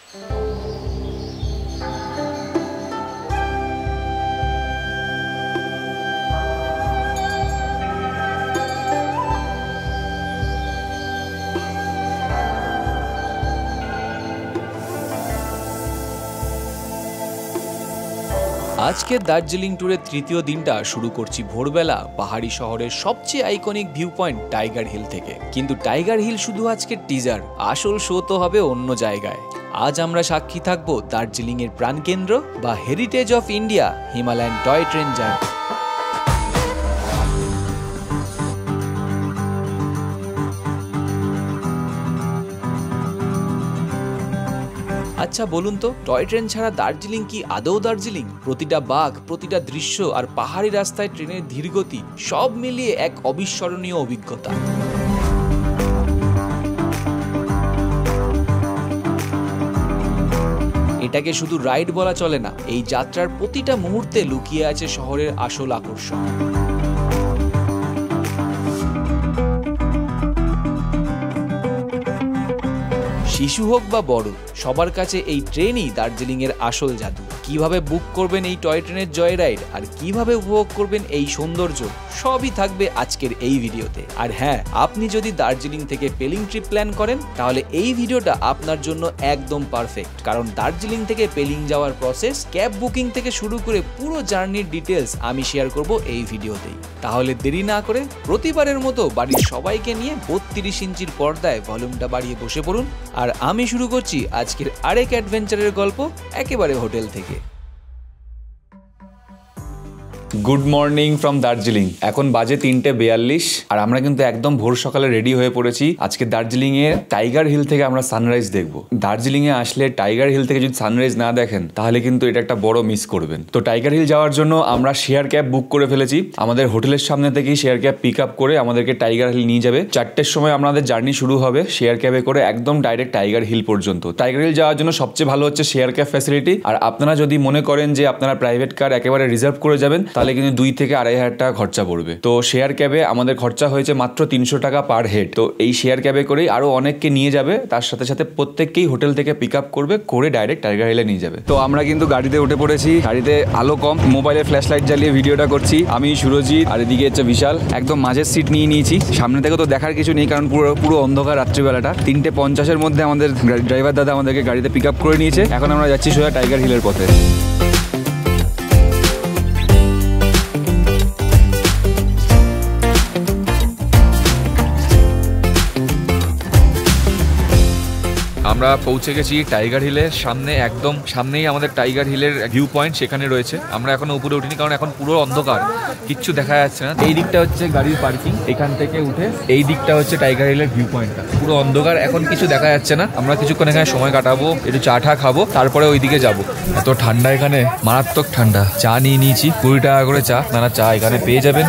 আজকের দার্জিলিং ট্যুরের তৃতীয় দিনটা শুরু করছি ভোরবেলা পাহাড়ি শহরের সবচেয়ে iconic view point Tiger Hill থেকে। কিন্তু টাইগার হিল শুধু আজকের টিজার, আসল শো তো হবে অন্য জায়গায়। আজ আমরা সাক্ষী থাকবো দার্জিলিং এর প্রাণকেন্দ্র বা heritage of India Himalayan toy train journey. আচ্ছা বলুন তো, টয় ট্রেন ছাড়া দার্জিলিং কি আদৌ দার্জিলিং? প্রতিটা বাঘ, প্রতিটা দৃশ্য আর পাহাড়ি রাস্তায় ট্রেনের ধীরগতি সব মিলিয়ে এক অবিস্মরণীয় অভিজ্ঞতা। এটাকে শুধু রাইড বলা চলে না, এই যাত্রার প্রতিটা মুহূর্তে লুকিয়ে আছে শহরের আসল আকর্ষণ। শিশু হোক বা বড়, সবার কাছে এই ট্রেনই দার্জিলিং এর আসল জাদু। কিভাবে বুক করবেন এই টয় ট্রেনের জয় রাইড আর কিভাবে উপভোগ করবেন এই সৌন্দর্য, সবই থাকবে আজকের এই ভিডিওতে। আর হ্যাঁ, আপনি যদি দার্জিলিং থেকে পেলিং ট্রিপ প্ল্যান করেন তাহলে এই ভিডিওটা আপনার জন্য একদম পারফেক্ট, কারণ দার্জিলিং থেকে পেলিং যাওয়ার প্রসেস, ক্যাব বুকিং থেকে শুরু করে পুরো জার্নির ডিটেলস আমি শেয়ার করব এই ভিডিওতেই। তাহলে দেরি না করে প্রতিবারের মতো বাড়ির সবাইকে নিয়ে 32 ইঞ্চির পর্দায় ভলিউমটা বাড়িয়ে বসে পড়ুন। আর আমি শুরু করছি আজকের আরেক অ্যাডভেঞ্চারের গল্প একেবারে হোটেল থেকে। Good morning from Darjeeling. এখন বাজে 3:42 আর আমরা কিন্তু একদম ভোর সকালে রেডি হয়ে পড়েছি। আজকে দার্জিলিং এর টাইগার হিল থেকে আমরা সানরাইজ দেখবো। দার্জিলিং এ আসলে টাইগার হিল থেকে যদি সানরাইজ না দেখেন তাহলে কিন্তু এটা একটা বড় মিস করবেন। তো টাইগার হিল যাওয়ার জন্য আমরা শেয়ার ক্যাব বুক করে ফেলেছি। আমাদের হোটেলের সামনে থেকেই শেয়ার ক্যাব পিক আপ করে আমাদেরকে টাইগার হিল নিয়ে যাবে। 4টের সময় আমাদের জার্নি শুরু হবে শেয়ার ক্যাবে করে একদম ডাইরেক্ট টাইগার হিল পর্যন্ত। টাইগার হিল যাওয়ার জন্য সবচেয়ে ভালো হচ্ছে শেয়ার ক্যাব ফ্যাসিলিটি। আর আপনারা যদি মনে করেন যে আপনারা প্রাইভেট কার একেবারে রিজার্ভ করে যাবেন তাহলে কিন্তু 2 থেকে 2,500 টাকা খরচা পড়বে। তো শেয়ার ক্যাবে আমাদের খরচা হয়েছে মাত্র 300 টাকা পার হেড। তো এই শেয়ার ক্যাবে করেই আরো অনেককে নিয়ে যাবে, তার সাথে সাথে প্রত্যেককেই হোটেল থেকে পিক আপ করবে, করে ডাইরেক্ট টাইগার হিলে নিয়ে যাবে। তো আমরা কিন্তু গাড়িতে উঠে পড়েছি। গাড়িতে আলো কম, মোবাইলের ফ্ল্যাশ লাইট জ্বালিয়ে ভিডিওটা করছি। আমি সুরজিৎ আর এদিকে হচ্ছে বিশাল। একদম মাঝের সিট নিয়ে নিয়েছি। সামনে থেকে তো দেখার কিছু নেই কারণ পুরো অন্ধকার রাত্রিবেলাটা। 3:50 মধ্যে আমাদের ড্রাইভার দাদা আমাদেরকে গাড়িতে পিক আপ করে নিয়েছে। এখন আমরা যাচ্ছি সোজা টাইগার হিলের পথে। আমরা পৌঁছে গেছি টাইগার হিলের সামনে, একদম সামনেই আমাদের টাইগার হিলের ভিউ পয়েন্ট সেখানে রয়েছে। আমরা এখনো উপরে উঠিনি কারণ এখন পুরো অন্ধকার, কিচ্ছু দেখা যাচ্ছে না। এই দিকটা হচ্ছে গাড়ির পার্কিং, এখান থেকে উঠে এই দিকটা হচ্ছে টাইগার হিলের ভিউ পয়েন্টটা। পুরো অন্ধকার, এখন কিছু দেখা যাচ্ছে না। আমরা কিছুক্ষণ এখানে সময় কাটাবো, একটু চা টা খাবো, তারপরে ওইদিকে যাবো। এত ঠান্ডা এখানে, মারাত্মক ঠান্ডা। চা নিয়ে নিয়েছি, 20 টাকা করে চা। নানা চা এখানে পেয়ে যাবেন।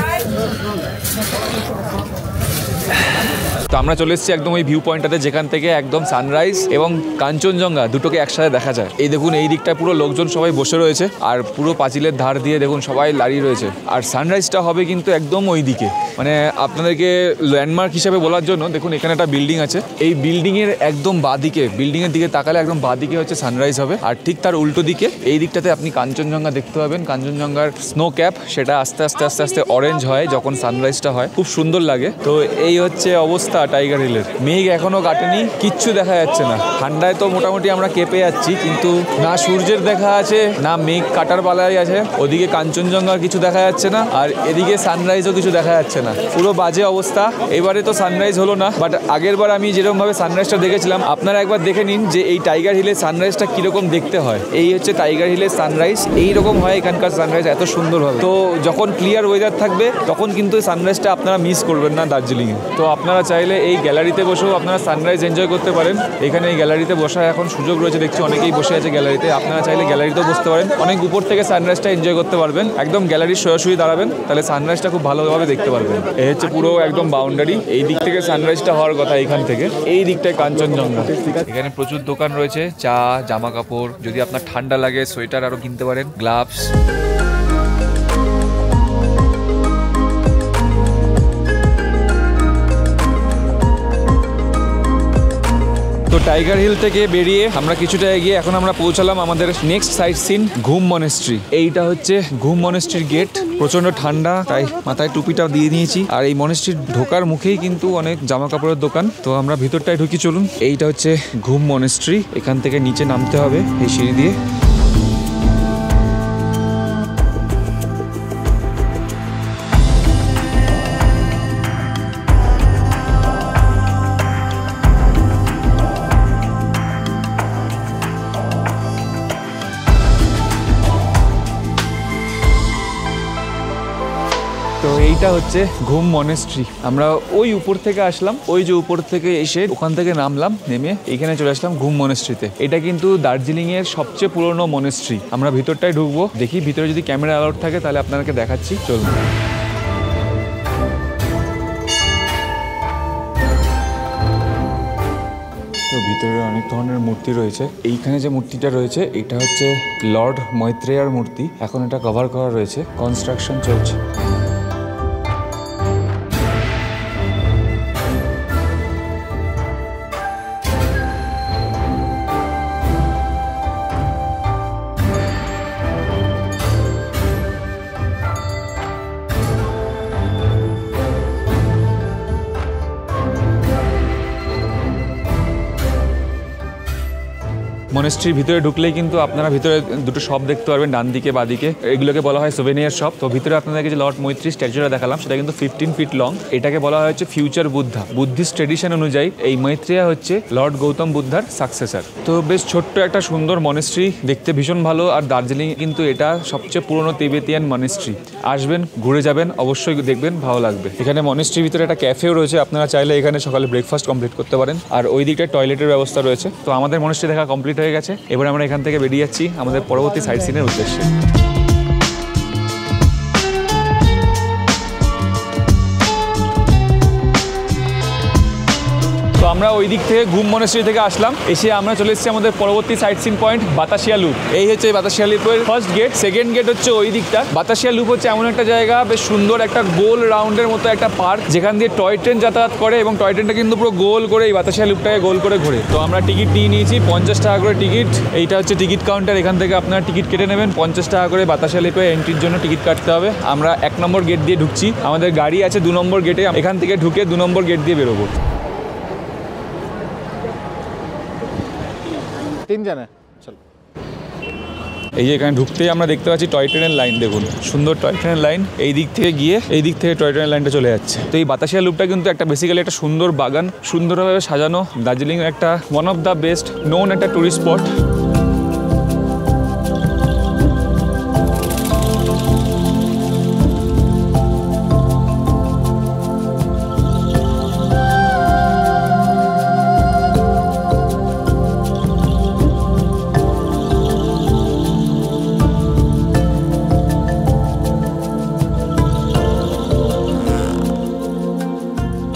তো আমরা চলে এসেছি একদম ওই ভিউ পয়েন্টটাতে যেখান থেকে একদম সানরাইজ এবং কাঞ্চনজঙ্ঘা দুটোকে একসাথে দেখা যায়। এই দেখুন, এই দিকটা পুরো লোকজন সবাই বসে রয়েছে আর পুরো পাঁচিলের ধার দিয়ে দেখুন সবাই দাঁড়িয়ে রয়েছে। আর সানরাইজটা হবে কিন্তু একদম ওই দিকে, মানে আপনাদেরকে ল্যান্ডমার্ক হিসেবে বলার জন্য দেখুন এখানে একটা বিল্ডিং আছে। এই বিল্ডিং এর একদম বাঁদিকে, বিল্ডিং এর দিকে তাকালে একদম বাঁদিকে হচ্ছে সানরাইজ হবে। আর ঠিক তার উল্টো দিকে এই দিকটাতে আপনি কাঞ্চনজঙ্ঘা দেখতে পাবেন। কাঞ্চনজঙ্ঘার স্নো ক্যাপ, সেটা আস্তে আস্তে আস্তে আস্তে অরেঞ্জ হয় যখন সানরাইজটা হয়, খুব সুন্দর লাগে। তো এই হচ্ছে অবস্থা টাইগার হিলের। মেঘ এখনো কাটেনি, কিচ্ছু দেখা যাচ্ছে না। ঠান্ডায় তো মোটামুটি আমরা কেঁপে যাচ্ছি, কিন্তু না সূর্যের দেখা আছে না মেঘ কাটার পালাই আছে। ওদিকে কাঞ্চনজঙ্ঘার কিছু দেখা যাচ্ছে না, আর এদিকে সানরাইজও কিছু দেখা যাচ্ছে না। পুরো বাজে অবস্থা। এবারে তো সানরাইজ হলো না, বাট আগের বার আমি যেরকম ভাবে সানরাইজটা দেখেছিলাম আপনারা একবার দেখে নিন যে এই টাইগার হিলের সানরাইজটা কিরকম দেখতে হয়। এই হচ্ছে টাইগার হিলের সানরাইজ, এইরকম হয় এখানকার সানরাইজ, এত সুন্দর হবে। তো যখন ক্লিয়ার ওয়েদার থাকবে তখন কিন্তু সানরাইজটা আপনারা মিস করবেন না দার্জিলিংয়ে। তো আপনারা চাইলে এই গ্যালারিতে বসেও আপনারা সানরাইজ এনজয় করতে পারেন। এখানে এই গ্যালারিতে বসার এখন সুযোগ রয়েছে, দেখছি অনেকেই বসে আছে গ্যালারিতে। আপনারা চাইলে গ্যালারিতেও বসতে পারেন, অনেক উপর থেকে সানরাইজটা এনজয় করতে পারবেন। একদম গ্যালারির সরাসরি দাঁড়াবেন, তাহলে সানরাইজটা খুব ভালোভাবে দেখতে পারবেন। এই হচ্ছে পুরো একদম বাউন্ডারি, এই দিক থেকে সানরাইজটা হওয়ার কথা। এখান থেকে এই দিকটায় কাঞ্চনজঙ্ঘা। এখানে প্রচুর দোকান রয়েছে, চা, জামা কাপড়, যদি আপনার ঠান্ডা লাগে সোয়েটার আরো কিনতে পারেন, গ্লাভস। তো টাইগার হিল থেকে বেরিয়ে আমরা কিছুটা এগিয়ে এখন আমরা পৌঁছালাম আমাদের নেক্সট সাইট সিন ঘুম মনেস্ট্রি। এইটা হচ্ছে ঘুম মনেস্ট্রির গেট। প্রচন্ড ঠান্ডা, তাই মাথায় টুপিটা দিয়ে নিয়েছি। আর এই মনেস্ট্রির ঢোকার মুখেই কিন্তু অনেক জামা কাপড়ের দোকান। তো আমরা ভিতরটায় ঢুকি, চলুন। এইটা হচ্ছে ঘুম মনেস্ট্রি। এখান থেকে নিচে নামতে হবে এই সিঁড়ি দিয়ে। তো এইটা হচ্ছে ঘুম মনেস্ট্রি। আমরা ওই উপর থেকে আসলাম, ওই যে উপর থেকে এসে ওখান থেকে নামলাম, নেমে এখানে চলে আসলাম ঘুম মনেস্ট্রিতে। এটা কিন্তু দার্জিলিং এর সবচেয়ে পুরনো মনেস্ট্রি। আমরা ভিতরটায় ঢুকবো, দেখি ভিতরে যদি ক্যামেরা অ্যালাউড থাকে তাহলে আপনাদেরকে দেখাচ্ছি, চলুন। তো ভিতরে অনেক ধরনের মূর্তি রয়েছে। এইখানে যে মূর্তিটা রয়েছে এটা হচ্ছে লর্ড মৈত্রেয়ার মূর্তি। এখন এটা কভার করা রয়েছে, কনস্ট্রাকশন চলছে। মনেস্ট্রির ভিতরে ঢুকলেই কিন্তু আপনারা ভিতরে দুটো শপ দেখতে পারবেন, ডান দিকে বাদিকে। এগুলোকে বলা হয় সোভেনিয়ার শপ। তো ভিতরে আপনাদেরকে যে লর্ড মৈত্রী স্ট্যাচুটা দেখালাম সেটা কিন্তু 15 ফিট লং। এটাকে বলা হচ্ছে ফিউচার বুদ্ধা। বুদ্ধিস্ট ট্রেডিশন অনুযায়ী এই মৈত্রেয়া হচ্ছে লর্ড গৌতম বুদ্ধার সাকসেসর। তো বেশ ছোট্ট একটা সুন্দর মনেস্ট্রি, দেখতে ভীষণ ভালো। আর দার্জিলিং কিন্তু এটা সবচেয়ে পুরনো তিবেতিয়ান মনেস্ট্রি। আসবেন, ঘুরে যাবেন, অবশ্যই দেখবেন, ভালো লাগবে। এখানে মনেস্ট্রির ভিতরে একটা ক্যাফেও রয়েছে, আপনারা চাইলে এখানে সকালে ব্রেকফাস্ট কমপ্লিট করতে পারেন। আর ওই দিকটায় টয়লেটের ব্যবস্থা রয়েছে। তো আমাদের মনেস্ট্রি দেখা কমপ্লিট হয়ে গেছে। এবার আমরা এখান থেকে বেরিয়ে যাচ্ছি আমাদের পরবর্তী সাইট সিনের উদ্দেশ্যে। তো আমরা ওই দিক থেকে ঘুম মনেস্ট্রি থেকে আসলাম, এসে আমরা চলে এসেছি আমাদের পরবর্তী sightseeing point Batasia loop. এই হচ্ছে বাতাসিয়া লুপের ফার্স্ট গেট। সেকেন্ড গেট হচ্ছে ওই দিকটা। বাতাসিয়া লুপ হচ্ছে এমন একটা জায়গা, বেশ সুন্দর একটা গোল রাউন্ডের মতো একটা পার্ক, যেখান দিয়ে টয় ট্রেন যাতায়াত করে এবং টয় ট্রেনটা কিন্তু পুরো গোল করে এই বাতাসিয়া লুপটাকে গোল করে ঘুরে। তো আমরা টিকিট নিয়ে নিয়েছি 50 টাকা করে টিকিট। এইটা হচ্ছে টিকিট কাউন্টার। এখান থেকে আপনারা টিকিট কেটে নেবেন 50 টাকা করে। বাতাসিয়া লুপে এন্ট্রির জন্য টিকিট কাটতে হবে। আমরা 1 নম্বর গেট দিয়ে ঢুকছি। আমাদের গাড়ি আছে 2 নম্বর গেটে। এখান থেকে ঢুকে 2 নম্বর গেট দিয়ে বেরোবো। 3 জন চলো। এই যে এখানে ঢুকতেই আমরা দেখতে পাচ্ছি টয় ট্রেনের লাইন। দেখুন সুন্দর টয় ট্রেনের লাইন। এই দিক থেকে গিয়ে এই দিক থেকে টয় ট্রেনের লাইনটা চলে যাচ্ছে। তো এই বাতাসিয়া লুপটা কিন্তু একটা বেসিক্যালি একটা সুন্দর বাগান, সুন্দরভাবে সাজানো। দার্জিলিং একটা one of the best known একটা টুরিস্ট স্পট।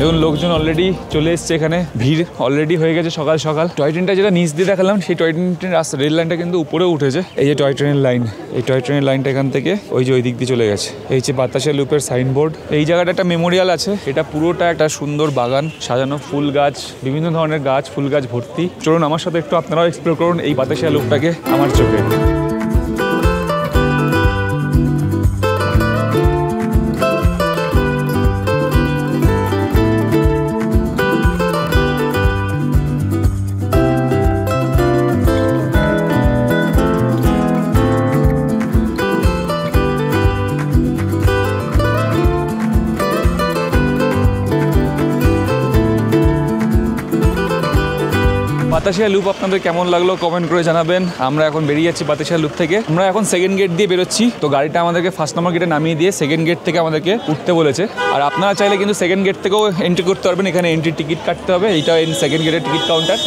দেখুন লোকজন অলরেডি চলে এসছে, এখানে ভিড় অলরেডি হয়ে গেছে সকাল সকাল। টয় ট্রেনটা যেটা নিচ দিয়ে দেখালাম সেই টয় ট্রেনের রাস্তা রেল লাইনটা কিন্তু উপরেও উঠেছে। এই যে টয় ট্রেনের লাইন, এই টয় ট্রেনের লাইনটা এখান থেকে ওই যে ওই দিক দিয়ে চলে গেছে। এই যে বাতাসিয়া লুপের সাইনবোর্ড। এই জায়গাটা একটা মেমোরিয়াল আছে। এটা পুরোটা একটা সুন্দর বাগান সাজানো, ফুল গাছ, বিভিন্ন ধরনের গাছ, ফুল গাছ ভর্তি। চলুন আমার সাথে একটু আপনারাও এক্সপ্লোর করুন এই বাতাসিয়া লুপটাকে আমার চোখে। বাতাসিয়া লুপ আপনাদের কেমন লাগলো কমেন্ট করে জানাবেন। আমরা এখন বেরিয়ে যাচ্ছি বাতাসিয়া লুপ থেকে। আমরা এখন সেকেন্ড গেট দিয়ে বেরোচ্ছি। তো গাড়িটা আমাদেরকে ফার্স্ট নম্বর গেটে নামিয়ে দিয়ে সেকেন্ড গেট থেকে আমাদেরকে উঠতে বলেছে। আর আপনারা চাইলে কিন্তু সেকেন্ড গেট থেকেও এন্ট্রি করতে পারবেন। এখানে এন্ট্রি টিকিট কাটতে হবে। এইটা সেকেন্ড গেটের টিকিট কাউন্টার।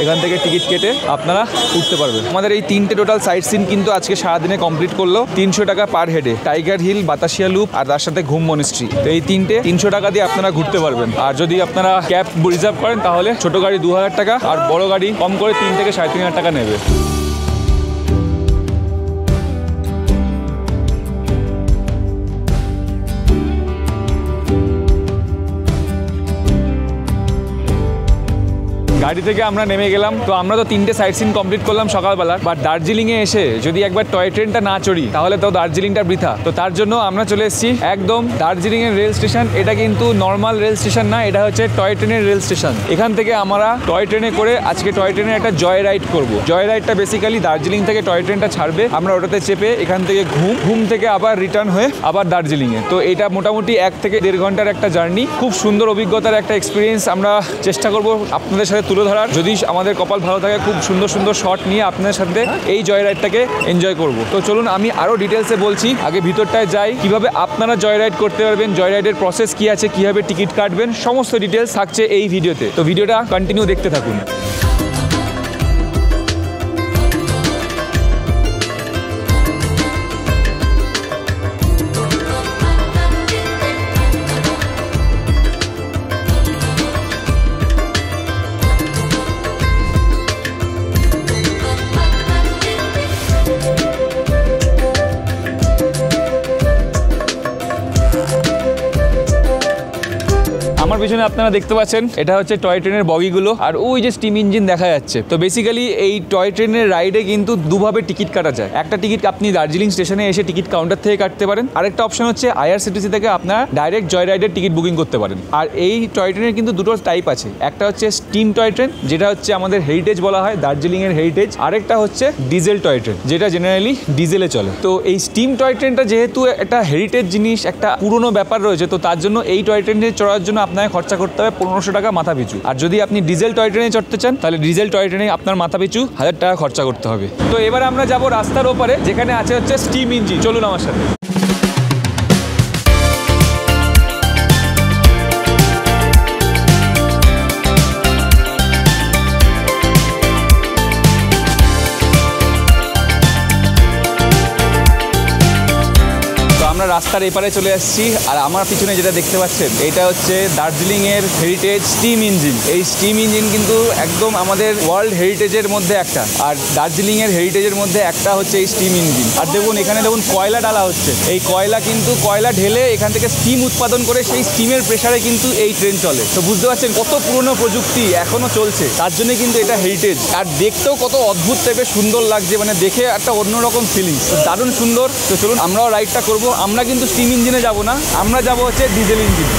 এখান থেকে টিকিট কেটে আপনারা উঠতে পারবেন। আমাদের এই 3টে টোটাল সাইট সিন কিন্তু আজকে সারাদিনে কমপ্লিট করলো। 300 টাকা পার হেডে। টাইগার হিল, বাতাসিয়া লুপ আর তার সাথে ঘুম মনেস্ট্রি। তো এই 3টে 300 টাকা দিয়ে আপনারা ঘুরতে পারবেন। আর যদি আপনারা ক্যাব রিজার্ভ করেন তাহলে ছোট গাড়ি 2000 টাকা আর বড় গাড়ি কম করে 3 থেকে 3,500 টাকা নেবে। গাড়ি থেকে আমরা নেমে গেলাম। তো আমরা তো 3টে সাইট সিন কমপ্লিট করলাম সকালবেলা, বাট দার্জিলিংয়ে এসে যদি একবার টয় ট্রেনটা না চড়ি তাহলে তো দার্জিলিংটা বৃথা। তো তার জন্য আমরা চলে এসেছি একদম দার্জিলিংয়ের রেল স্টেশন। এটা কিন্তু নর্মাল রেল স্টেশন না, এটা হচ্ছে টয় ট্রেনের রেল স্টেশন। এখান থেকে আমরা টয় ট্রেনে করে আজকে টয় ট্রেনের একটা জয় রাইড করবো। জয় রাইডটা বেসিক্যালি দার্জিলিং থেকে টয় ট্রেনটা ছাড়বে, আমরা ওটাতে চেপে এখান থেকে ঘুম থেকে আবার রিটার্ন হয়ে আবার দার্জিলিংয়ে। তো এটা মোটামুটি 1 থেকে 1.5 ঘন্টার একটা জার্নি। খুব সুন্দর অভিজ্ঞতার একটা এক্সপিরিয়েন্স আমরা চেষ্টা করব আপনাদের সাথে তুলে ধরার। যদি আমাদের কপাল ভালো থাকে খুব সুন্দর সুন্দর শট নিয়ে আপনাদের সাথে এই জয় রাইডটাকে এনজয় করব। তো চলুন আমি আরও ডিটেলসে বলছি, আগে ভিতরটায় যাই, কিভাবে আপনারা জয় রাইড করতে পারবেন, জয় রাইডের প্রসেস কি আছে, কিভাবে টিকিট কাটবেন, সমস্ত ডিটেলস থাকছে এই ভিডিওতে। তো ভিডিওটা কন্টিনিউ দেখতে থাকুন। আমার পিছনে আপনারা দেখতে পাচ্ছেন এটা হচ্ছে টয় ট্রেনের বগিগুলো, আর ওই যে স্টিম ইঞ্জিন দেখা যাচ্ছে। তো বেসিক্যালি এই টয় ট্রেনের রাইডে কিন্তু দুভাবে টিকিট কাটা যায়। একটা টিকিট আপনি দার্জিলিং স্টেশনে এসে টিকিট কাউন্টার থেকে কাটতে পারেন, আরেকটা অপশন হচ্ছে IRCTC থেকে আপনারা ডাইরেক্ট জয় রাইডের টিকিট বুকিং করতে পারেন। আর এই টয় ট্রেনের কিন্তু দুটো টাইপ আছে, একটা হচ্ছে স্টিম টয় ট্রেন যেটা হচ্ছে আমাদের হেরিটেজ বলা হয়, দার্জিলিংয়ের হেরিটেজ। আরেকটা হচ্ছে ডিজেল টয় ট্রেন যেটা জেনারেলি ডিজেলে চলে। তো এই স্টিম টয় ট্রেনটা যেহেতু একটা হেরিটেজ জিনিস, একটা পুরনো ব্যাপার রয়েছে, তো তার জন্য এই টয় ট্রেনে চড়ার জন্য আপনার খরচা করতে হবে 1500 টাকা মাথা পিছু। আর যদি আপনি ডিজেল টয় ট্রেনে চড়তে চান তাহলে ডিজেল টয় ট্রেনে আপনার মাথা পিছু 1000 টাকা খরচা করতে হবে। তো এবার আমরা যাব রাস্তার ওপারে যেখানে আছে হচ্ছে স্টিম ইঞ্জিন। চলুন আমার সাথে। আমরা রাস্তার এপারে চলে আসছি, আর আমার পিছনে যেটা দেখতে পাচ্ছেন এটা হচ্ছে দার্জিলিংয়ের হেরিটেজ স্টিম ইঞ্জিন। এই স্টিম ইঞ্জিন কিন্তু একদম আমাদের ওয়ার্ল্ড হেরিটেজের মধ্যে একটা, আর দার্জিলিংয়ের হেরিটেজের মধ্যে একটা হচ্ছে এই স্টিম ইঞ্জিন। আর দেখুন এখানে দেখুন কয়লা ডালা হচ্ছে, এই কয়লা ঢেলে এখান থেকে স্টিম উৎপাদন করে সেই স্টিমের প্রেসারে কিন্তু এই ট্রেন চলে। তো বুঝতে পারছেন কত পুরনো প্রযুক্তি এখনো চলছে, তার জন্য কিন্তু এটা হেরিটেজ। আর দেখতেও কত অদ্ভুত টাইপের সুন্দর লাগছে, মানে দেখে একটা অন্যরকম ফিলিংস, দারুণ সুন্দর। তো চলুন আমরাও রাইডটা করবো। আমরা কিন্তু স্টিম ইঞ্জিনে যাব না, আমরা যাব হচ্ছে ডিজেল ইঞ্জিন।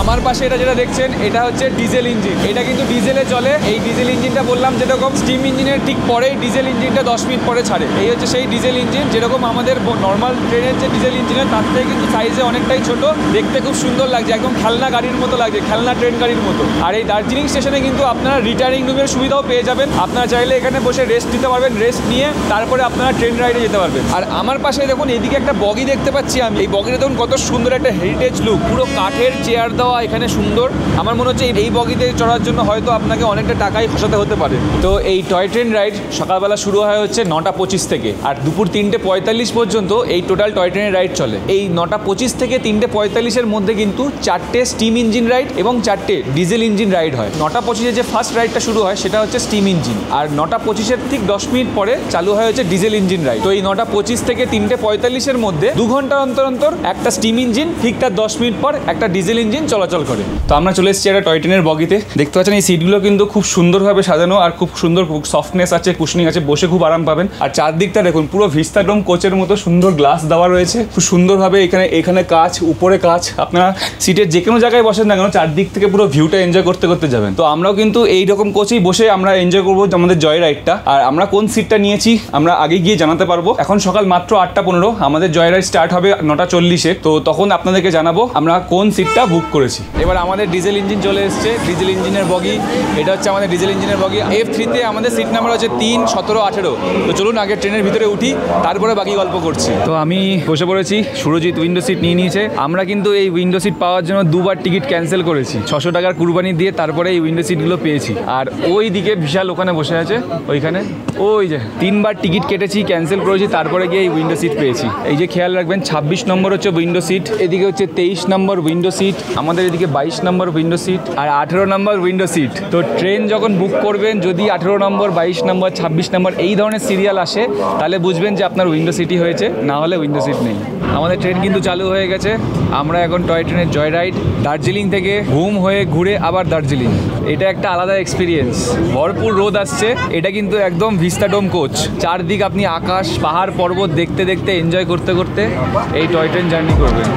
আমার পাশে এটা যেটা দেখছেন এটা হচ্ছে ডিজেল ইঞ্জিন। এটা কিন্তু ডিজেলে চলে। এই ডিজেল ইঞ্জিনটা বললাম যেরকম স্টিম ইঞ্জিনের ঠিক পরেই ডিজেল ইঞ্জিনটা 10 মিনিট পরে ছাড়ে। এই হচ্ছে সেই ডিজেল ইঞ্জিন, যেরকম আমাদের নর্মাল ট্রেনের যে ডিজেল ইঞ্জিনের তার থেকে কিন্তু সাইজে অনেকটাই ছোট, দেখতে খুব সুন্দর লাগছে, একদম খেলনা গাড়ির মতো লাগছে, খেলনা ট্রেন গাড়ির মতো। আর এই দার্জিলিং স্টেশনে কিন্তু আপনারা রিটায়ারিং রুমের সুবিধাও পেয়ে যাবেন। আপনারা চাইলে এখানে বসে রেস্ট নিতে পারবেন, রেস্ট নিয়ে তারপরে আপনারা ট্রেন রাইডে যেতে পারবেন। আর আমার পাশে দেখুন এইদিকে একটা বগি দেখতে পাচ্ছি আমি। এই বগিটা দেখুন কত সুন্দর একটা হেরিটেজ লুক, পুরো কাঠের চেয়ার দেওয়া এখানে সুন্দর। আমার মনে হচ্ছে এই বগিতে চড়ার জন্য হয়তো আপনাকে অনেকটা টাকাই খসাতে হতে পারে। তো এই টয় ট্রেন রাইড সকালবেলা শুরু হয় হচ্ছে 9:25 থেকে, আর দুপুর 3:45 পর্যন্ত এই টোটাল টয় ট্রেনের রাইড চলে। এই 9:25 থেকে 3:45-এর মধ্যে কিন্তু 4টে স্টিম ইঞ্জিন রাইড এবং 4টে ডিজেল ইঞ্জিন রাইড হয়। 9:25-এ যে ফার্স্ট রাইডটা শুরু হয় সেটা হচ্ছে স্টিম ইঞ্জিন, আর 9:25-এর ঠিক 10 মিনিট পরে চালু হয় হচ্ছে ডিজেল ইঞ্জিন রাইড। তো এই 9:25 থেকে 3:45-এর মধ্যে 2 ঘন্টা অন্তর অন্তর একটা স্টিম ইঞ্জিন, ঠিক তার 10 মিনিট পর একটা ডিজেল ইঞ্জিন চলাচল করে। তো আমরা চলে এসেছি একটা টয় ট্রেনের বগিতে। দেখতে পাচ্ছেন এই সিটগুলো কিন্তু খুব সুন্দরভাবে সাজানো, আর খুব সুন্দর সফটনেস আছে, কুশনিং আছে, বসে খুব আরাম পাবেন। আর চারদিকটা দেখুন পুরো ভিস্তাডোম কোচের মতো সুন্দর গ্লাস দেওয়া রয়েছে, খুব সুন্দরভাবে এখানে কাচ, উপরে কাচ। আপনারা সিটের যে কোনো জায়গায় বসেন না কেন চারদিক থেকে পুরো ভিউটা এনজয় করতে করতে যাবেন। তো আমরাও কিন্তু এইরকম কোচেই বসে আমরা এনজয় করবো আমাদের জয় রাইডটা। আর আমরা কোন সিটটা নিয়েছি আমরা আগে গিয়ে জানাতে পারবো। এখন সকাল মাত্র 8:15, আমাদের জয় রাইড স্টার্ট হবে 9:40-এ। তো তখন আপনাদেরকে জানাবো আমরা কোন সিটটা বুক করেছি। এবার আমাদের ডিজেল ইঞ্জিন চলে এসছে, ডিজেল ইঞ্জিনের বগি। এটা হচ্ছে আমাদের ডিজেল ইঞ্জিনের বগি। F3-তে আমাদের সিট নাম্বার হচ্ছে 3, 17, 18। তো চলুন আগে ট্রেনের ভিতরে উঠি, তারপরে বাকি গল্প করছি। তো আমি বসে পড়েছি, সুরজিৎ উইন্ডো সিট নিয়ে নিয়েছে। আমরা কিন্তু এই উইন্ডো সিট পাওয়ার জন্য 2বার টিকিট ক্যান্সেল করেছি, 600 টাকার কুরবানি দিয়ে তারপরে এই উইন্ডো সিটগুলো পেয়েছি। আর ওই দিকে বিশাল ওখানে বসে আছে, ওইখানে ওই যে 3বার টিকিট কেটেছি, ক্যান্সেল করেছি, তারপরে গিয়ে এই উইন্ডো সিট পেয়েছি। এই যে খেয়াল রাখবেন 26 নম্বর হচ্ছে উইন্ডো সিট, এদিকে হচ্ছে 23 নম্বর উইন্ডো সিট। আমাদের এদিকে 22 নম্বর উইন্ডো সিট আর 18 নম্বর উইন্ডো সিট। তো ট্রেন যখন বুক করবেন যদি 18 নম্বর, 22 নম্বর, 26 নম্বর এই ধরনের সিরিয়াল আসে তাহলে বুঝবেন যে আপনার উইন্ডো সিটই হয়েছে, না হলে উইন্ডো সিট নেই। আমাদের ট্রেন কিন্তু চালু হয়ে গেছে। আমরা এখন টয় ট্রেনের জয় রাইড, দার্জিলিং থেকে ঘুম হয়ে ঘুরে আবার দার্জিলিং। এটা একটা আলাদা এক্সপিরিয়েন্স। ভরপুর রোদ আসছে। এটা কিন্তু একদম ভিস্তাডোম কোচ, চারদিক আপনি আকাশ, পাহাড়, পর্বত দেখতে দেখতে এনজয় করতে করতে এই টয় ট্রেন জার্নি করবেন।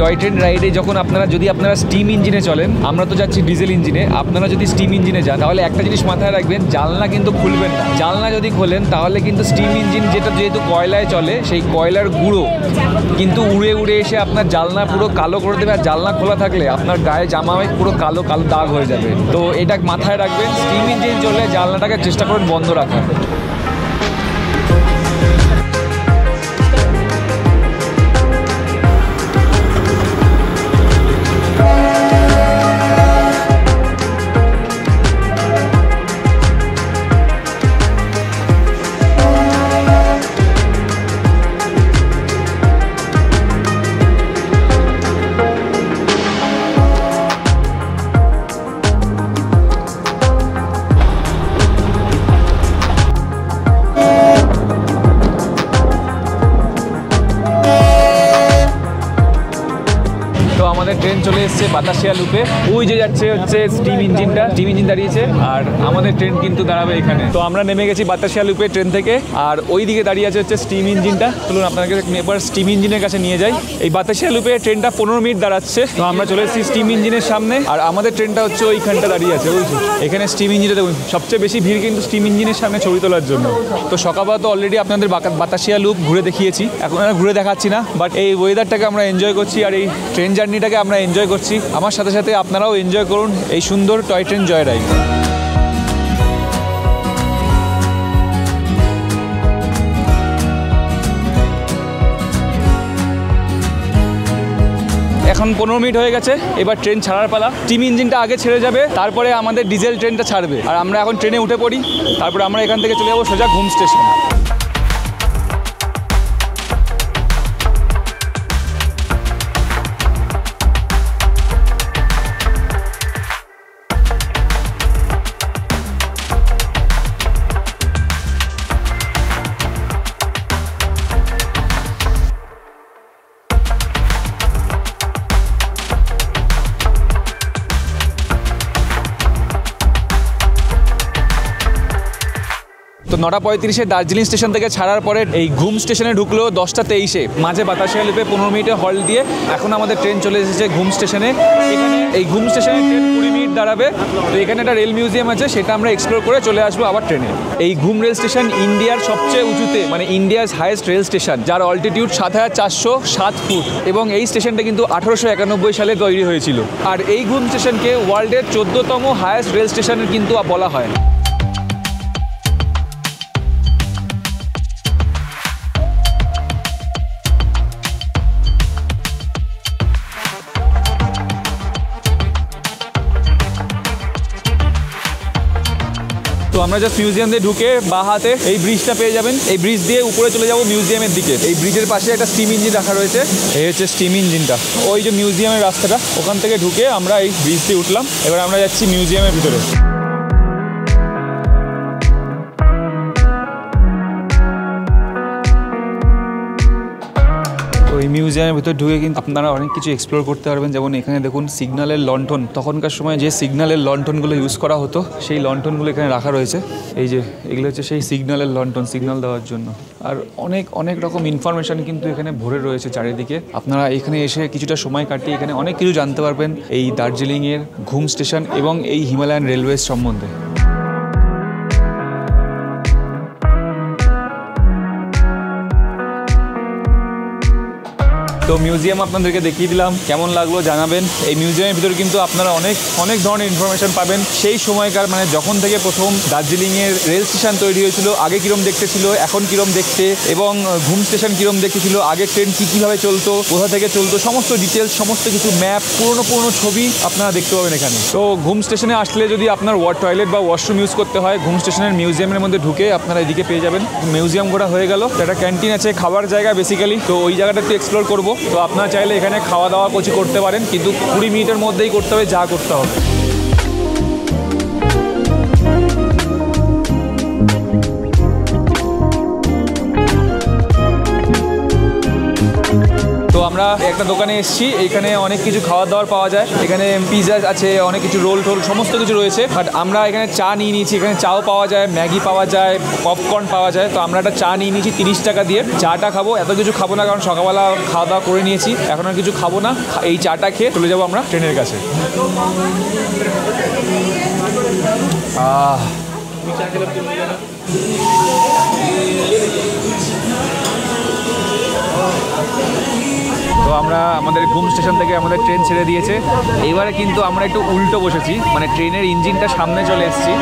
টয় ট্রেন রাইডে যখন যদি আপনারা স্টিম ইঞ্জিনে চলেন, আমরা তো যাচ্ছি ডিজেল ইঞ্জিনে, আপনারা যদি স্টিম ইঞ্জিনে যান তাহলে একটা জিনিস মাথায় রাখবেন, জানলা কিন্তু খুলবেন না। জানলা যদি খোলেন তাহলে কিন্তু স্টিম ইঞ্জিন যেহেতু কয়লায় চলে, সেই কয়লার গুঁড়ো কিন্তু উড়ে উড়ে এসে আপনার জানলা পুরো কালো করে দেবে। আর জানলা খোলা থাকলে আপনার গায়ে জামায় পুরো কালো কালো দাগ হয়ে যাবে। তো এটা মাথায় রাখবেন, স্টিম ইঞ্জিন চলে জানলাটাকে চেষ্টা করুন বন্ধ রাখার। ট্রেন চলে এসছে বাতাসিয়া লুপে। ওই যে যাচ্ছে হচ্ছে স্টিম ইঞ্জিনটা, স্টিম ইঞ্জিন দাঁড়িয়েছে আর আমাদের ট্রেন কিন্তু দাঁড়াবে এখানে। তো আমরা নেমে গেছি বাতাসিয়া লুপে ট্রেন থেকে, আর ওই দিকে দাঁড়িয়ে আছে হচ্ছে স্টিম ইঞ্জিনটা। চলুন আপনাকে এবার স্টিম ইঞ্জিনের কাছে নিয়ে যাই। এই বাতাসিয়া লুপে ট্রেনটা 15 মিনিট দাঁড়াচ্ছে। তো আমরা চলে এসেছি স্টিম ইঞ্জিনের সামনে, আর আমাদের ট্রেনটা হচ্ছে ওইখানটা দাঁড়িয়ে আছে। ওই এখানে স্টিম ইঞ্জিনটা দেখুন, সবচেয়ে বেশি ভিড় কিন্তু স্টিম ইঞ্জিনের সামনে ছবি তোলার জন্য। তো সকালবেলা তো অলরেডি আপনাদের বাতাসিয়া লুপ ঘুরে দেখিয়েছি, এখন আমরা ঘুরে দেখাচ্ছি না, বাট এই ওয়েদারটাকে আমরা এনজয় করছি আর এই ট্রেন জার্নিটাকে আমরা এনজয় করছি। আমার সাথে সাথে আপনারাও এনজয় করুন এই সুন্দর টয় ট্রেন জয় রাইড। এখন 15 মিনিট হয়ে গেছে, এবার ট্রেন ছাড়ার পালা। স্টিম ইঞ্জিনটা আগে ছেড়ে যাবে, তারপরে আমাদের ডিজেল ট্রেনটা ছাড়বে, আর আমরা এখন ট্রেনে উঠে পড়ি। তারপরে আমরা এখান থেকে চলে যাবো সোজা ঘুম স্টেশন। তো 9:35 দার্জিলিং স্টেশন থেকে ছাড়ার পরে এই ঘুম স্টেশনে ঢুকলো 10:23। মাঝে বাতাসিয়া লুপে 15 মিনিটে হল্ট দিয়ে এখন আমাদের ট্রেন চলে এসেছে ঘুম স্টেশনে। এখানে এই ঘুম স্টেশনে ট্রেন 20 মিনিট দাঁড়াবে। তো এখানে একটা রেল মিউজিয়াম আছে, সেটা আমরা এক্সপ্লোর করে চলে আসবো আবার ট্রেনে। এই ঘুম রেল স্টেশন ইন্ডিয়ার সবচেয়ে উঁচুতে, মানে ইন্ডিয়াস হাইয়েস্ট রেল স্টেশন, যার অল্টিটিউড 7407 ফুট, এবং এই স্টেশনটা কিন্তু 1891 সালে তৈরি হয়েছিল। আর এই ঘুম স্টেশনকে ওয়ার্ল্ডের 14তম হাইয়েস্ট রেল স্টেশন কিন্তু বলা হয়। তো আমরা জাস্ট মিউজিয়াম দিয়ে ঢুকে বা হাতে এই ব্রিজটা পেয়ে যাবেন। এই ব্রিজ দিয়ে উপরে চলে যাব মিউজিয়ামের দিকে। এই ব্রিজের পাশে একটা স্টিম ইঞ্জিন রাখা রয়েছে, এই হচ্ছে স্টিম ইঞ্জিনটা। ওই যে মিউজিয়ামের রাস্তাটা, ওখান থেকে ঢুকে আমরা এই ব্রিজ দিয়ে উঠলাম। এবার আমরা যাচ্ছি মিউজিয়ামের ভিতরে। এই মিউজিয়ামের ভিতর ঢুকে কিন্তু আপনারা অনেক কিছু এক্সপ্লোর করতে পারবেন। যেমন এখানে দেখুন সিগন্যালের লণ্ঠন, তখনকার সময় যে সিগন্যালের লণ্ঠনগুলো ইউজ করা হতো সেই লণ্ঠনগুলো এখানে রাখা রয়েছে। এই যে এগুলো হচ্ছে সেই সিগন্যালের লণ্ঠন, সিগন্যাল দেওয়ার জন্য। আর অনেক রকম ইনফরমেশান কিন্তু এখানে ভরে রয়েছে চারিদিকে। আপনারা এখানে এসে কিছুটা সময় কাটিয়ে এখানে অনেক কিছু জানতে পারবেন এই দার্জিলিংয়ের ঘুম স্টেশন এবং এই হিমালয়ান রেলওয়েজ সম্বন্ধে। তো মিউজিয়াম আপনাদেরকে দেখিয়ে দিলাম, কেমন লাগলো জানাবেন। এই মিউজিয়ামের ভিতরে কিন্তু আপনারা অনেক ধরনের ইনফরমেশন পাবেন সেই সময়কার, মানে যখন থেকে প্রথম দার্জিলিংয়ের রেল স্টেশন তৈরি হয়েছিল আগে কীরকম দেখতে ছিল, এখন কীরকম দেখতে, এবং ঘুম স্টেশন কীরকম দেখতে ছিল, আগে ট্রেন কীভাবে চলতো, কোথা থেকে চলতো, সমস্ত ডিটেলস, সমস্ত কিছু ম্যাপ, পুরনো ছবি আপনারা দেখতে পাবেন এখানে। তো ঘুম স্টেশনে আসলে যদি আপনার টয়লেট বা ওয়াশরুম ইউজ করতে হয়, ঘুম স্টেশনের মিউজিয়ামের মধ্যে ঢুকে আপনারা এদিকে পেয়ে যাবেন। মিউজিয়াম ঘোরা হয়ে গেল, একটা ক্যান্টিন আছে, খাবার জায়গা বেসিক্যালি, তো ওই জায়গাটা একটু এক্সপ্লোর করবো। তো আপনারা চাইলে এখানে খাওয়া দাওয়া কিছু করতে পারেন, কিন্তু 20 মিনিটের মধ্যেই করতে হবে যা করতে হবে। তো আমরা একটা দোকানে এসেছি, এখানে অনেক কিছু খাবার দাবার পাওয়া যায়, এখানে পিৎজা আছে, অনেক কিছু রোল টোল সমস্ত কিছু রয়েছে। বাট আমরা এখানে চা নিয়ে নিয়েছি, এখানে চাও পাওয়া যায়, ম্যাগি পাওয়া যায়, পপকর্ন পাওয়া যায়। তো আমরা একটা চা নিয়ে নিয়েছি 30 টাকা দিয়ে। চাটা খাবো, এত কিছু খাবো না, কারণ সকালবেলা খাওয়া দাওয়া করে নিয়েছি, এখন আর কিছু খাবো না। এই চাটা খেয়ে চলে যাবো আমরা ট্রেনের কাছে। তো আমরা আমাদের ঘুম স্টেশন থেকে আমাদের ট্রেন ছেড়ে দিয়েছে। এবারে কিন্তু আমরা একটু উল্টো বসেছি, মানে ট্রেনের ইঞ্জিনটা সামনে চলে এসেছি।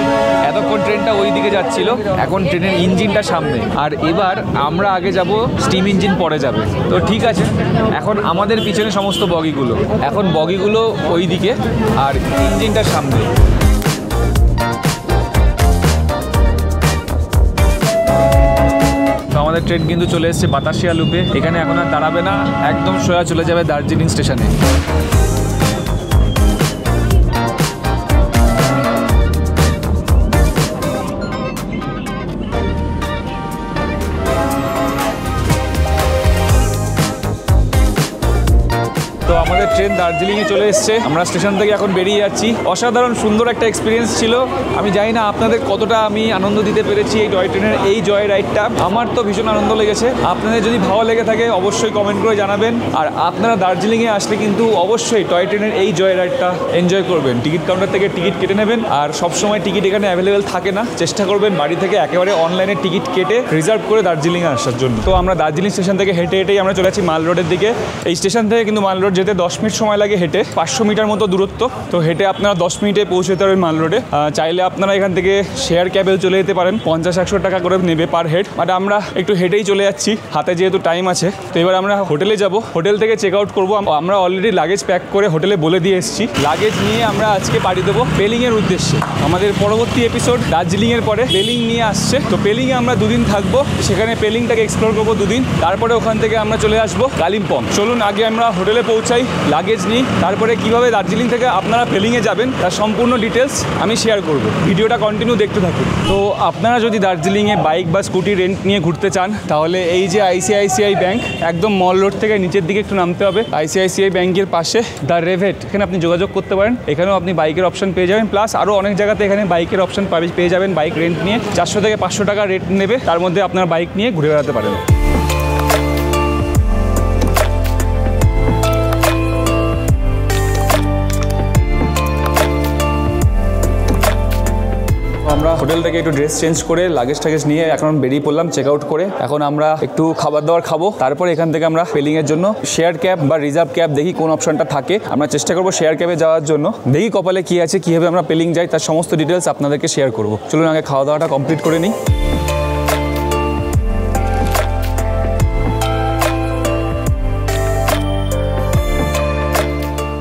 এতক্ষণ ট্রেনটা ওই দিকে যাচ্ছিল, এখন ট্রেনের ইঞ্জিনটা সামনে, আর এবার আমরা আগে যাব, স্টিম ইঞ্জিন পরে যাবে। তো ঠিক আছে, এখন আমাদের পিছনে সমস্ত বগিগুলো, এখন বগিগুলো ওই দিকে আর ইঞ্জিনটা সামনে। তো আমাদের ট্রেন কিন্তু চলে এসেছে বাতাসিয়া লুপে, এখানে এখন আর দাঁড়াবে না, একদম সোজা চলে যাবে দার্জিলিং স্টেশনে। তো আমাদের ট্রেন দার্জিলিংয়ে চলে এসেছে, আমরা স্টেশন থেকে এখন বেরিয়ে যাচ্ছি। অসাধারণ সুন্দর একটা এক্সপিরিয়েন্স ছিল। আমি জানি না আপনাদের কতটা আমি আনন্দ দিতে পেরেছি এই টয় ট্রেনের এই জয় রাইডটা। আমার তো ভীষণ আনন্দ লেগেছে। আপনাদের যদি ভালো লেগে থাকে অবশ্যই কমেন্ট করে জানাবেন। আর আপনারা দার্জিলিংয়ে আসলে কিন্তু অবশ্যই টয় ট্রেনের এই জয় রাইডটা এনজয় করবেন। টিকিট কাউন্টার থেকে টিকিট কেটে নেবেন, আর সবসময় টিকিট এখানে অ্যাভেলেবেল থাকে না, চেষ্টা করবেন বাড়ি থেকে একেবারে অনলাইনে টিকিট কেটে রিজার্ভ করে দার্জিলিংয়ে আসার জন্য। তো আমরা দার্জিলিং স্টেশন থেকে হেঁটেই আমরা চলে যাচ্ছি মাল রোডের দিকে। এই স্টেশন থেকে কিন্তু মাল রোড যেতে 10 মিনিট সময় লাগে হেঁটে, 500 মিটার মতো দূরত্ব। তো হেঁটে আপনারা 10 মিনিটে পৌঁছে যেতে পারবেন মাল রোডে। চাইলে আপনারা এখান থেকে শেয়ার ক্যাবেও চলে যেতে পারেন, 50-100 টাকা করে নেবে পার হেড। বাট আমরা একটু হেঁটেই চলে যাচ্ছি, হাতে যেহেতু টাইম আছে। তো এবার আমরা হোটেলে যাব, হোটেল থেকে চেক আউট করবো। আমরা অলরেডি লাগেজ প্যাক করে হোটেলে বলে দিয়ে এসেছি। লাগেজ নিয়ে আমরা আজকে পাড়ি দেবো পেলিংয়ের উদ্দেশ্যে। আমাদের পরবর্তী এপিসোড দার্জিলিংয়ের পরে পেলিং নিয়ে আসছে। তো পেলিংয়ে আমরা 2 দিন থাকবো, সেখানে পেলিংটাকে এক্সপ্লোর করবো 2 দিন। তারপরে ওখান থেকে আমরা চলে আসবো কালিম্পং। চলুন আগে আমরা হোটেলে পৌঁছাই, লাগেজ নিই, তারপরে কিভাবে দার্জিলিং থেকে আপনারা পেলিংয়ে যাবেন তার সম্পূর্ণ ডিটেলস আমি শেয়ার করব। ভিডিওটা কন্টিনিউ দেখতে থাকুন। তো আপনারা যদি দার্জিলিংয়ে বাইক বা স্কুটি রেন্ট নিয়ে ঘুরতে চান, তাহলে এই যে ICICI ব্যাংক, একদম মল রোড থেকে নিচের দিকে একটু নামতে হবে। ICICI ব্যাংকের পাশে দ্য রেভেট, এখানে আপনি যোগাযোগ করতে পারেন। এখানেও আপনি বাইকের অপশন পেয়ে যাবেন, প্লাস আরও অনেক জায়গাতে এখানে বাইকের অপশন পেয়ে যাবেন। বাইক রেন্ট নিয়ে 400 থেকে 500 টাকা রেট নেবে, তার মধ্যে আপনার বাইক নিয়ে ঘুরে বেড়াতে পারেন। আমরা হোটেল থেকে একটু ড্রেস চেঞ্জ করে লাগেজ টাগেজ নিয়ে এখন বেরিয়ে পড়লাম চেক আউট করে। এখন আমরা একটু খাবার দাবার খাবো, তারপর এখান থেকে আমরা পেলিংয়ের জন্য শেয়ার ক্যাব বা রিজার্ভ ক্যাব দেখি কোন অপশনটা থাকে। আমরা চেষ্টা করবো শেয়ার ক্যাবে যাওয়ার জন্য, দেখি কপালে কি আছে, কীভাবে আমরা পেলিং যাই তার সমস্ত ডিটেলস আপনাদেরকে শেয়ার করবো। চলুন আগে খাওয়া দাওয়াটা কমপ্লিট করে নিই।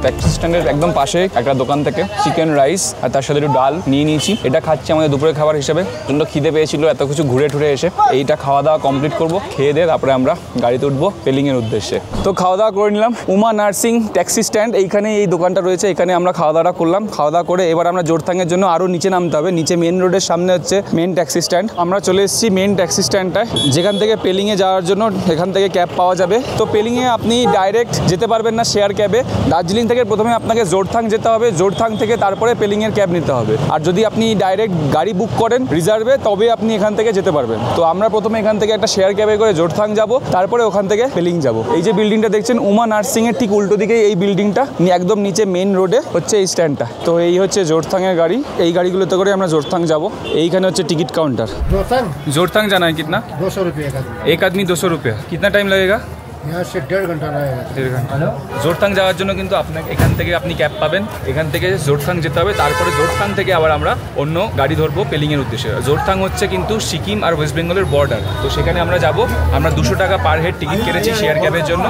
ট্যাক্সি স্ট্যান্ডের একদম পাশে একটা দোকান থেকে চিকেন রাইস আর তার সাথে একটু ডাল নিয়ে নিয়েছি। এটা খাচ্ছি আমাদের দুপুরের খাবার হিসেবে। প্রচণ্ড খিদে পেয়েছিল এত কিছু ঘুরে ঠুরে এসে। এইটা খাওয়া দাওয়া কমপ্লিট করবো, খেয়ে দিয়ে তারপরে আমরা গাড়িতে উঠবো পেলিংয়ের উদ্দেশ্যে। তো খাওয়া দাওয়া করে নিলাম উমা নার্সিং ট্যাক্সি স্ট্যান্ড, এইখানে এই দোকানটা রয়েছে, এখানে আমরা খাওয়া দাওয়া করলাম। খাওয়া দাওয়া করে এবার আমরা জোরথাংয়ের জন্য আরও নিচে নামতে হবে। নিচে মেন রোডের সামনে হচ্ছে মেন ট্যাক্সি স্ট্যান্ড। আমরা চলে এসেছি মেন ট্যাক্সি স্ট্যান্ডটায়, যেখান থেকে পেলিংয়ে যাওয়ার জন্য এখান থেকে ক্যাব পাওয়া যাবে। তো পেলিংয়ে আপনি ডাইরেক্ট যেতে পারবেন না শেয়ার ক্যাবে। দার্জিলিং থেকে প্রথমে আপনাকে জোরথাং যেতে হবে, জোরথাং থেকে তারপরে পেলিংয়ের ক্যাব নিতে হবে। আর যদি আপনি ডাইরেক্ট গাড়ি বুক করেন রিজার্ভে, তবে আপনি এখান থেকে যেতে পারবেন। তো আমরা প্রথমে এখান থেকে একটা শেয়ার ক্যাবে করে জোরথাং যাব, তারপরে ওখান থেকে পেলিং যাব। এই যে বিল্ডিংটা দেখছেন উমা নার্সিংয়ের ঠিক উল্টো দিকে এই বিল্ডিংটা, একদম নিচে মেন রোডে হচ্ছে এই স্ট্যান্ডটা। তো এই হচ্ছে জোরথাংয়ের গাড়ি, এই গাড়িগুলোতে করে আমরা জোরথাং যাব। এইখানে হচ্ছে टिकट काउंटर। जोरथांग जाना है कितना? 200 रुपये का। एक आदमी 200 रुपया। कितना टाइम लगेगा? यहाँ से 1.5 घंटा लगेगा। 1.5 ঘন্টা। জোরথাং যাওয়ার জন্য কিন্তু আপনাকে এখান থেকে আপনি ক্যাব পাবেন, এখান থেকে জোরথাং যেতে হবে, তারপরে জোরথাং থেকে আবার আমরা অন্য গাড়ি ধরবো পেলিংয়ের উদ্দেশ্যে। জোরথাং হচ্ছে কিন্তু সিকিম আর ওয়েস্ট বেঙ্গলের বর্ডার, তো সেখানে আমরা যাব। আমরা 200 টাকা পার হেড টিকিট কেটেছি শেয়ার ক্যাবের জন্য,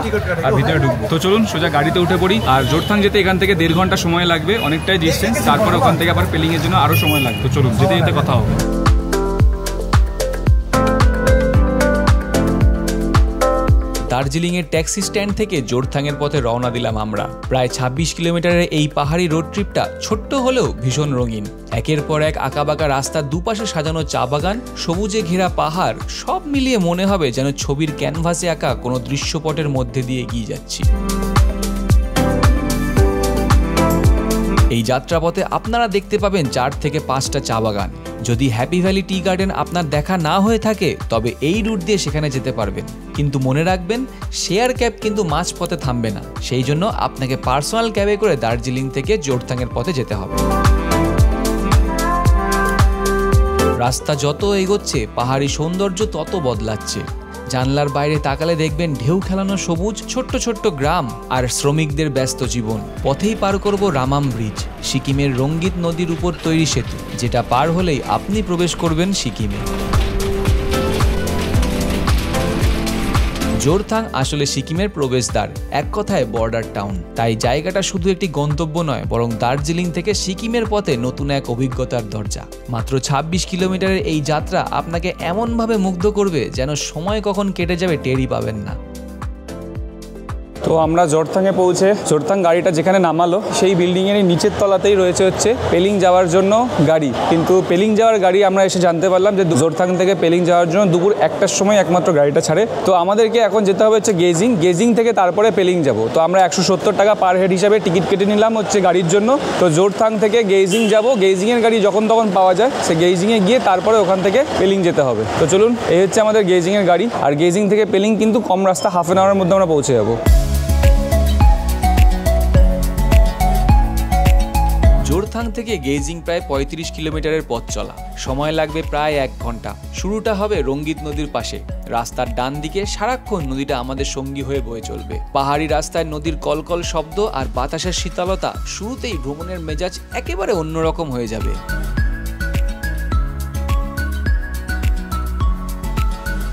আর ভিতরে ঢুকবো। তো চলুন সোজা গাড়িতে উঠে পড়ি। আর জোরথাং যেতে এখান থেকে 1.5 ঘন্টা সময় লাগবে, অনেকটাই ডিস্টেন্স। তারপরে ওখান থেকে আবার পেলিংয়ের জন্য আরও সময় লাগবে। তো চলুন যেতে যেতে কথা হবে। দার্জিলিংয়ের ট্যাক্সি স্ট্যান্ড থেকে জোরথাংয়ের পথে রওনা দিলাম আমরা। প্রায় 26 কিলোমিটারের এই পাহাড়ি রোড ট্রিপটা ছোট্ট হলেও ভীষণ রঙিন। একের পর এক আঁকাবাঁকা রাস্তার দুপাশে সাজানো চা বাগান, সবুজে ঘেরা পাহাড়, সব মিলিয়ে মনে হবে যেন ছবির ক্যানভাসে আঁকা কোনো দৃশ্যপটের মধ্যে দিয়ে এগিয়ে যাচ্ছি। এই যাত্রাপথে আপনারা দেখতে পাবেন 4 থেকে 5টা চা বাগান। যদি হ্যাপি ভ্যালি টি গার্ডেন আপনার দেখা না হয়ে থাকে তবে এই রুট দিয়ে সেখানে যেতে পারবেন, কিন্তু মনে রাখবেন শেয়ার ক্যাব কিন্তু মাঝপথে থামবে না। সেই জন্য আপনাকে পার্সোনাল ক্যাবে করে দার্জিলিং থেকে জোরথাংয়ের পথে যেতে হবে। রাস্তা যত এগোচ্ছে পাহাড়ি সৌন্দর্য তত বদলাচ্ছে। জানলার বাইরে তাকালে দেখবেন ঢেউ খেলানো সবুজ, ছোট্ট ছোট্ট গ্রাম আর শ্রমিকদের ব্যস্ত জীবন। পথেই পার করব রামাম ব্রিজ, সিকিমের রঙ্গিত নদীর উপর তৈরি সেতু, যেটা পার হলেই আপনি প্রবেশ করবেন সিকিমে। জোরথাং আসলে সিকিমের প্রবেশদ্বার, এক কথায় বর্ডার টাউন। তাই জায়গাটা শুধু একটি গন্তব্য নয়, বরং দার্জিলিং থেকে সিকিমের পথে নতুন এক অভিজ্ঞতার দরজা। মাত্র 26 কিলোমিটারের এই যাত্রা আপনাকে এমনভাবে মুগ্ধ করবে যেন সময় কখন কেটে যাবে টেরই পাবেন না। তো আমরা জোরথাংয়ে পৌঁছে, জোরথাং গাড়িটা যেখানে নামালো সেই বিল্ডিংয়েরই নিচের তলাতেই রয়েছে হচ্ছে পেলিং যাওয়ার জন্য গাড়ি। কিন্তু পেলিং যাওয়ার গাড়ি আমরা এসে জানতে পারলাম যে জোরথাং থেকে পেলিং যাওয়ার জন্য দুপুর 1টার সময় একমাত্র গাড়িটা ছাড়ে। তো আমাদেরকে এখন যেতে হবে হচ্ছে গেজিং, গেজিং থেকে তারপরে পেলিং যাব। তো আমরা 170 টাকা পার হেড হিসাবে টিকিট কেটে নিলাম হচ্ছে গাড়ির জন্য। তো জোরথাং থেকে গেজিং যাব, গেজিংয়ের গাড়ি যখন তখন পাওয়া যায়, সে গেজিংয়ে গিয়ে তারপরে ওখান থেকে পেলিং যেতে হবে। তো চলুন, এই হচ্ছে আমাদের গেজিংয়ের গাড়ি। আর গেজিং থেকে পেলিং কিন্তু কম রাস্তা, হাফ অ্যান আওয়ারের মধ্যে আমরা পৌঁছে যাবো। জোরথাং থেকে গেজিং প্রায় 35 কিলোমিটারের পথ চলা, সময় লাগবে প্রায় 1 ঘন্টা। শুরুটা হবে রঙ্গিত নদীর পাশে। রাস্তার ডান দিকে সারাক্ষণ নদীটা আমাদের সঙ্গী হয়ে বয়ে চলবে। পাহাড়ি রাস্তায় নদীর কলকল শব্দ আর বাতাসের শীতলতা শুরুতেই ভ্রমণের মেজাজ একেবারে অন্যরকম হয়ে যাবে।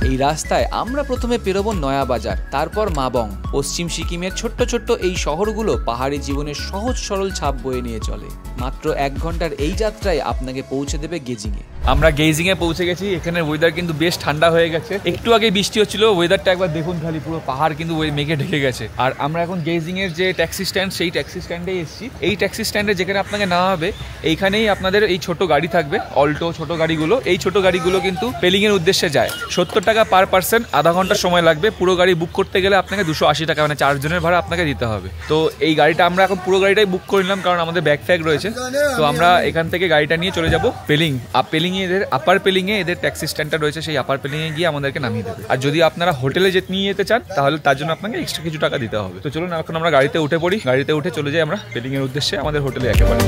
এই রাস্তায় আমরা প্রথমে পেরোবো নয়া বাজার, তারপর মাবং। পশ্চিম সিকিমের ছোট্ট ছোট্ট এই শহরগুলো পাহাড়ি জীবনের সহজ সরল ছাপ বয়ে নিয়ে চলে। মাত্র 1 ঘন্টার এই যাত্রায় আপনাকে পৌঁছে দেবে গেজিংয়ে। আমরা গেজিংয়ে পৌঁছে গেছি। এখানের ওয়েদার কিন্তু বেশ ঠান্ডা হয়ে গেছে। একটু আগে বৃষ্টি হচ্ছিল, ওয়েদারটা একবার দেখুন খালি, পুরো পাহাড় কিন্তু ওই মেঘে ঢেকে গেছে। আর আমরা এখন গেজিংয়ের যে ট্যাক্সি স্ট্যান্ড, সেই ট্যাক্সি স্ট্যান্ডেই এসেছি। এই ট্যাক্সি স্ট্যান্ডে যেখানে আপনাকে নেওয়া হবে, এইখানেই আপনাদের এই ছোট গাড়ি থাকবে, অল্টো ছোট গাড়িগুলো। এই ছোট গাড়িগুলো কিন্তু পেলিংয়ের উদ্দেশ্যে যায়। 70 টাকা পার পার্সন, আধা ঘন্টা সময় লাগবে। পুরো গাড়ি বুক করতে গেলে আপনাকে 280 টাকা, মানে 4 জনের ভাড়া আপনাকে দিতে হবে। তো এই গাড়িটা আমরা এখন পুরো গাড়িটাই বুক করে নিলাম, কারণ আমাদের ব্যাগ ফ্যাগ রয়েছে। তো আমরা এখান থেকে গাড়িটা নিয়ে চলে যাব পেলিং। পেলিংয়ে এদের আপার পেলিংয়ে এদের ট্যাক্সি স্ট্যান্ডটা রয়েছে, সেই আপার পেলিংয়ে গিয়ে আমাদেরকে নামিয়ে দেবে। আর যদি আপনারা হোটেলে নিয়ে যেতে চান তাহলে তার জন্য আপনাকে এক্সট্রা কিছু টাকা দিতে হবে। তো চলুন এখন আমরা গাড়িতে উঠে পড়ি। গাড়িতে উঠে চলে যাই আমরা পেলিংয়ের উদ্দেশ্যে, আমাদের হোটেলে একেবারে।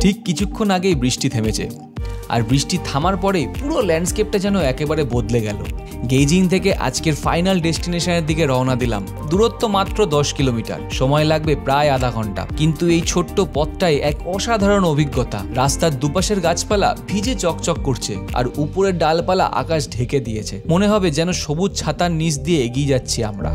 ঠিক কিছুক্ষণ আগেই বৃষ্টি থেমেছে, আর বৃষ্টি থামার পরে পুরো ল্যান্ডস্কেপটা যেন একেবারে বদলে গেল। গেজিং থেকে আজকের ফাইনাল ডেস্টিনেশনের দিকে রওনা দিলাম। দূরত্ব মাত্র 10 কিলোমিটার, সময় লাগবে প্রায় আধা ঘন্টা। কিন্তু এই ছোট্ট পথটাই এক অসাধারণ অভিজ্ঞতা। রাস্তার দুপাশের গাছপালা ভিজে চকচক করছে, আর উপরের ডালপালা আকাশ ঢেকে দিয়েছে। মনে হবে যেন সবুজ ছাতার নিচ দিয়ে এগিয়ে যাচ্ছি আমরা।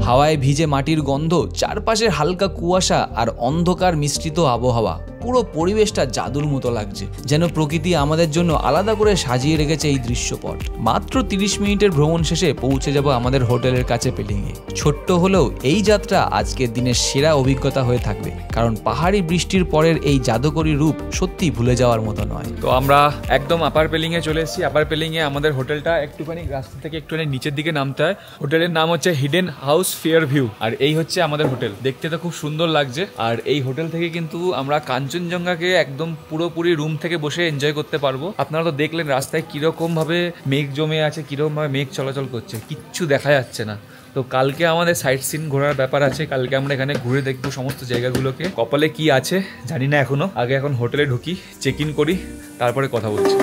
হাওয়ায় ভিজে মাটির গন্ধ, চারপাশের হালকা কুয়াশা আর অন্ধকার মিশ্রিত আবহাওয়া, পুরো পরিবেশটা জাদুর মতো লাগছে, যেন প্রকৃতি আমাদের জন্য আলাদা করে সাজিয়ে রেখেছে এই দৃশ্যপট। মাত্র 30 মিনিটের ভ্রমণ শেষে পৌঁছে যাব আমাদের হোটেলের কাছে পেলিংয়ে। ছোট্ট হলেও এই যাত্রা আজকের দিনের সেরা অভিজ্ঞতা হয়ে থাকবে, কারণ পাহাড়ি বৃষ্টির পরের এই জাদুকরী রূপ সত্যি ভুলে যাওয়ার মতো নয়। তো আমরা একদম আপার পেলিংয়ে চলে এসেছি। আপার পেলিংয়ে আমাদের হোটেলটা একটুখানি রাস্তা থেকে একটুখানি নিচের দিকে নামতে হয়। হোটেলের নাম হচ্ছে হিডেন হাউস ফেয়ার ভিউ। আর এই হচ্ছে আমাদের হোটেল। দেখতে তো খুব সুন্দর লাগছে। আর এই হোটেল থেকে কিন্তু আমরা কাঞ্চনজঙ্ঘাকে একদম পুরোপুরি রুম থেকে বসে এনজয় করতে পারবো। আপনারা তো দেখলেন রাস্তায় কিরকম ভাবে মেঘ জমে আছে, কিরকম ভাবে মেঘ চলাচল করছে, কিচ্ছু দেখা যাচ্ছে না। তো কালকে আমাদের সাইট সিন ঘোরার ব্যাপার আছে, কালকে আমরা এখানে ঘুরে দেখবো সমস্ত জায়গাগুলোকে। কপালে কি আছে জানি না এখনো, আগে এখন হোটেলে ঢুকি, চেক ইন করি, তারপরে কথা বলছি।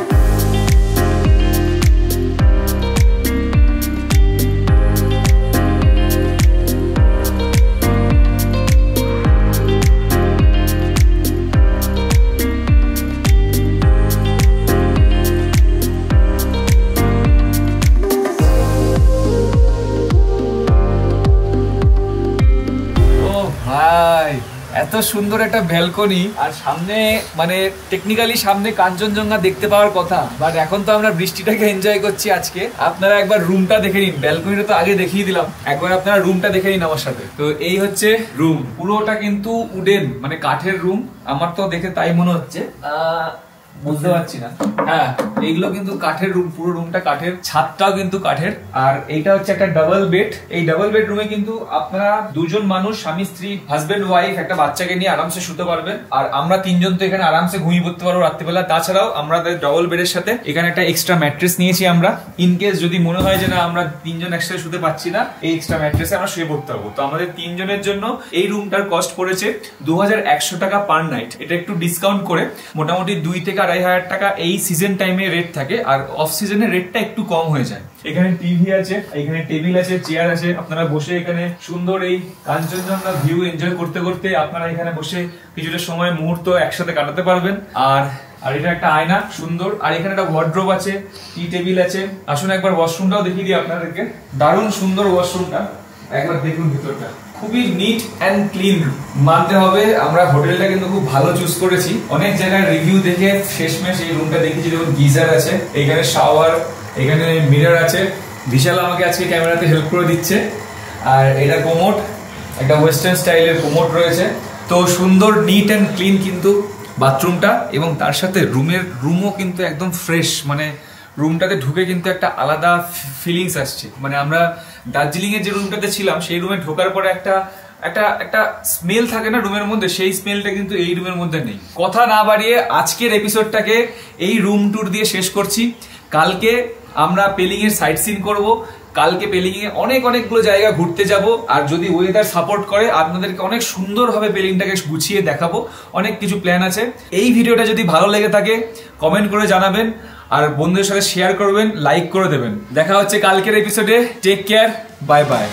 এত সুন্দর একটা ব্যালকনি, আর সামনে মানে টেকনিক্যালি সামনে কাঞ্চনজঙ্ঘা দেখতে পাওয়ার কথা, বাট এখন তো আমরা বৃষ্টিটাকে এনজয় করছি আজকে। আপনারা একবার রুমটা দেখে নিন, ব্যালকনিটা তো আগে দেখিয়ে দিলাম, একবার আপনারা রুমটা দেখে নিন আমার সাথে। তো এই হচ্ছে রুম, পুরোটা কিন্তু উডেন মানে কাঠের রুম, আমার তো দেখে তাই মনে হচ্ছে, বুঝতে পারছি না। হ্যাঁ, এইগুলো কিন্তু কাঠের রুম, পুরো রুমটা কাঠের, ছাদটাও কিন্তু কাঠের। আর এইটা হচ্ছে একটা ডাবল বেড। এই ডাবল বেড রুমে কিন্তু আপনারা দুজন মানুষ, স্বামী স্ত্রী, হাজবেন্ড ওয়াইফ, একটা বাচ্চাকে নিয়ে আরামসে শুতে পারবেন। আর আমরা তিনজন তো এখানে আরামসে ঘুমিয়ে পড়তে পারবো রাত্রিবেলা। তাছাড়াও আমাদের ডাবল বেডের সাথে এখানে একটা এক্সট্রা ম্যাট্রেস নিয়েছি আমরা, ইনকেস যদি মনে হয় যে না আমরা তিনজন একসাথে শুতে পারছি না, এই এক্সট্রা ম্যাট্রেসে আমরা শুয়ে পড়তে পারবো। তো আমাদের তিনজনের জন্য এই রুমটার কস্ট পড়েছে 2100 টাকা পার নাইট। এটা একটু ডিসকাউন্ট করে মোটামুটি 2 থেকে 2500 টাকা এই সিজন টাইমে রেট থাকে, আর অফ সিজনে রেটটা একটু কম হয়ে যায়। এখানে টিভি আছে, এখানে টেবিল আছে, চেয়ার আছে, আপনারা বসে এখানে সুন্দর এই কাঞ্চনজঙ্ঘা ভিউ এনজয় করতে করতে আপনারা এখানে বসে কিছুটা সময় মুহূর্ত একসাথে কাটাতে পারবেন। আর এটা একটা আয়না সুন্দর, আর এখানে একটা ওয়ার্ড্রোব আছে, টি টেবিল আছে। আসুন একবার ওয়াশরুমটাও দেখিয়ে দিই আপনাদেরকে, দারুণ সুন্দর ওয়াশরুমটা, একবার দেখুন ভিতরটা, খুবই নিট অ্যান্ড ক্লিন। মানতে হবে আমরা হোটেলটা কিন্তু খুব ভালো চুজ করেছি। অনেক জায়গায় রিভিউ দেখে শেষমেশ এই রুমটা দেখেছি। যেমন গিজার আছে, এখানে শাওয়ার, এখানে মিরর আছে, বিশাল আমাকে আজকে ক্যামেরাতে হেল্প করে দিচ্ছে। আর এটা কোমোড, একটা ওয়েস্টার্ন স্টাইলের কোমোড রয়েছে। তো সুন্দর নিট অ্যান্ড ক্লিন কিন্তু বাথরুমটা, এবং তার সাথে রুমও কিন্তু একদম ফ্রেশ। মানে রুমটাতে ঢুকে কিন্তু একটা আলাদা ফিলিংস আসছে। মানে আমরা দার্জিলিং এর যে রুমটাতে ছিলাম সেই রুমে ঢোকার পরে একটা স্মেল থাকে না রুমের মধ্যে, সেই স্মেলটা কিন্তু এই রুমের মধ্যে নেই। কথা না বাড়িয়ে আজকের এপিসোডটাকে এই রুম ট্যুর দিয়ে শেষ করছি। কালকে আমরা পেলিং এর সাইট সিন করবো, কালকে পেলিং এ অনেকগুলো জায়গা ঘুরতে যাব। আর যদি ওয়েদার সাপোর্ট করে আপনাদেরকে অনেক সুন্দরভাবে পেলিংটাকে গুছিয়ে দেখাবো। অনেক কিছু প্ল্যান আছে। এই ভিডিওটা যদি ভালো লেগে থাকে কমেন্ট করে জানাবেন, আর বন্ধুদের সাথে শেয়ার করবেন, লাইক করে দেবেন। দেখা হচ্ছে কালকের এপিসোডে। Take care, bye by.